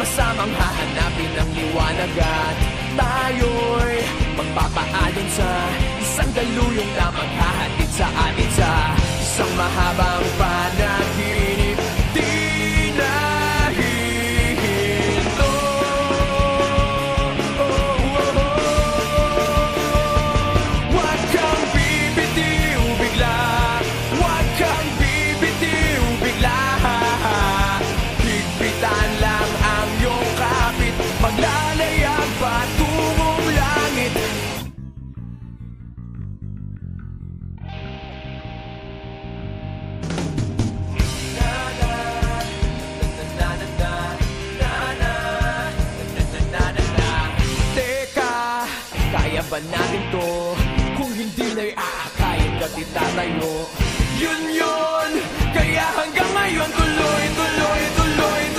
Sama-samang hahanapin ang liwanag at tayo'y magpapaayon sa isang daluyong na maghahatid sa atin sa isang mahabang panaginip. Di na hihinto. Huwag kang bibitiw bigla, huwag kang bibitiw bigla. Higpitan lang ang iyong kapit, maglalayag patungong langit. Teka, kaya ba natin to? Kung hindi na'y aakayin ka titatayo. Yun, kaya hanggang ngayon tuloy, tuloy, tuloy, tuloy.